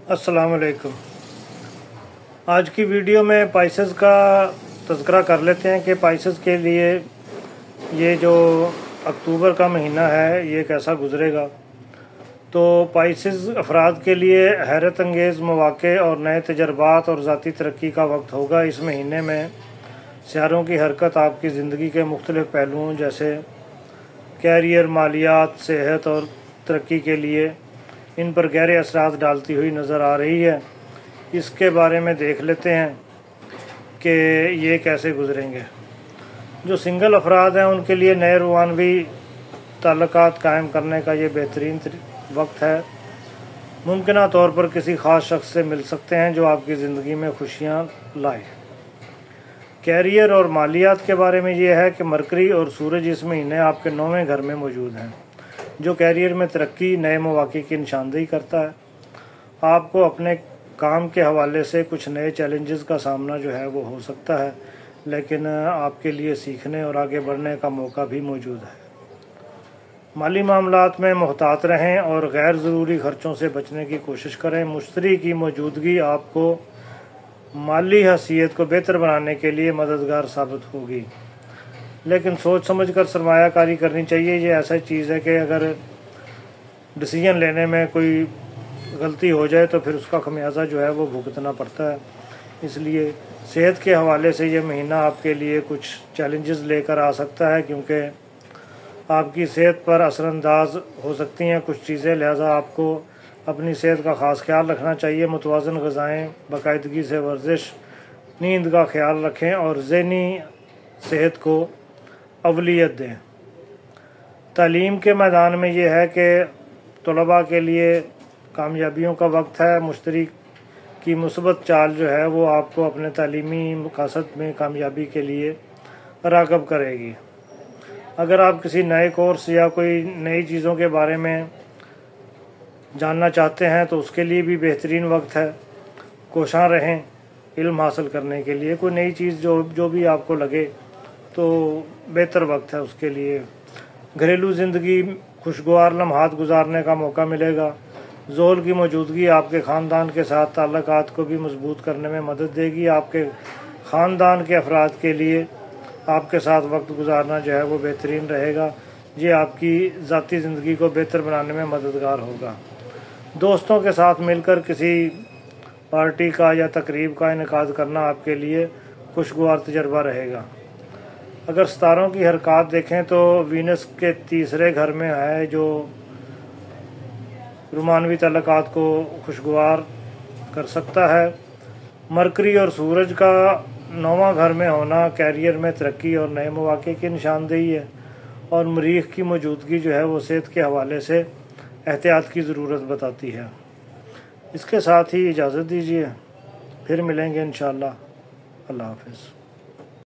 अस्सलाम वालेकुम। आज की वीडियो में पाइसेस का तज़किरा कर लेते हैं कि पाइसेस के लिए ये जो अक्टूबर का महीना है ये कैसा गुजरेगा। तो पाइसेस अफराद के लिए हैरत अंगेज़ मौक़े और नए तजर्बात और ज़ाती तरक्की का वक्त होगा। इस महीने में सियारों की हरकत आपकी ज़िंदगी के मुख्तलिफ़ पहलुओं जैसे कैरियर, मालियात, सेहत और तरक्की के लिए इन पर गहरे असरात डालती हुई नज़र आ रही है। इसके बारे में देख लेते हैं कि ये कैसे गुजरेंगे। जो सिंगल अफराद हैं उनके लिए नए रूहानवी ताल्लुकात कायम करने का ये बेहतरीन वक्त है। मुमकिन तौर पर किसी ख़ास शख्स से मिल सकते हैं जो आपकी ज़िंदगी में खुशियाँ लाए। कैरियर और मालियात के बारे में ये है कि मरकरी और सूरज इस महीने आपके 9वें घर में मौजूद हैं, जो कैरियर में तरक्की, नए मौक़े की निशानदेही करता है। आपको अपने काम के हवाले से कुछ नए चैलेंजेस का सामना जो है वो हो सकता है, लेकिन आपके लिए सीखने और आगे बढ़ने का मौका भी मौजूद है। माली मामलात में मुहतात रहें और गैर ज़रूरी खर्चों से बचने की कोशिश करें। मुश्तरी की मौजूदगी आपको माली हैसियत को बेहतर बनाने के लिए मददगार साबित होगी, लेकिन सोच समझ कर सरमायाकारी करनी चाहिए। ये ऐसा चीज़ है कि अगर डिसीजन लेने में कोई गलती हो जाए तो फिर उसका खमियाजा जो है वो भुगतना पड़ता है। इसलिए सेहत के हवाले से ये महीना आपके लिए कुछ चैलेंजेस लेकर आ सकता है, क्योंकि आपकी सेहत पर असरअंदाज हो सकती हैं कुछ चीज़ें, लिहाजा आपको अपनी सेहत का ख़ास ख्याल रखना चाहिए। मुतवाज़न ग़िज़ाएँ, बाकायदगी से वर्जिश, नींद का ख्याल रखें और ज़हनी सेहत को अवलियत दें। तालीम के मैदान में ये है कि तलबा के लिए कामयाबियों का वक्त है। मुश्तरी की मुस्बत चाल जो है वो आपको अपने तालीमी मकासद में कामयाबी के लिए राग़िब करेगी। अगर आप किसी नए कोर्स या कोई नई चीज़ों के बारे में जानना चाहते हैं तो उसके लिए भी बेहतरीन वक्त है। कोशां रहें इल्म हासिल करने के लिए। कोई नई चीज़ जो भी आपको लगे तो बेहतर वक्त है उसके लिए। घरेलू ज़िंदगी खुशगवार लम्हात गुजारने का मौका मिलेगा। ज़ोल की मौजूदगी आपके ख़ानदान के साथ ताल्लुकात को भी मजबूत करने में मदद देगी। आपके ख़ानदान के अफराद के लिए आपके साथ वक्त गुजारना जो है वो बेहतरीन रहेगा। ये आपकी ज़ाती ज़िंदगी को बेहतर बनाने में मददगार होगा। दोस्तों के साथ मिलकर किसी पार्टी का या तकरीब का इनेकाद करना आपके लिए खुशगवार तजर्बा रहेगा। अगर सितारों की हरकत देखें तो वीनस के तीसरे घर में है, जो रूमानवी ताल्लुकात को खुशगवार कर सकता है। मरकरी और सूरज का 9वां घर में होना कैरियर में तरक्की और नए मौक़े की निशानदेही है, और मरीख की मौजूदगी जो है वो सेहत के हवाले से एहतियात की ज़रूरत बताती है। इसके साथ ही इजाज़त दीजिए, फिर मिलेंगे इंशाअल्लाह। अल्लाह हाफ़िज़।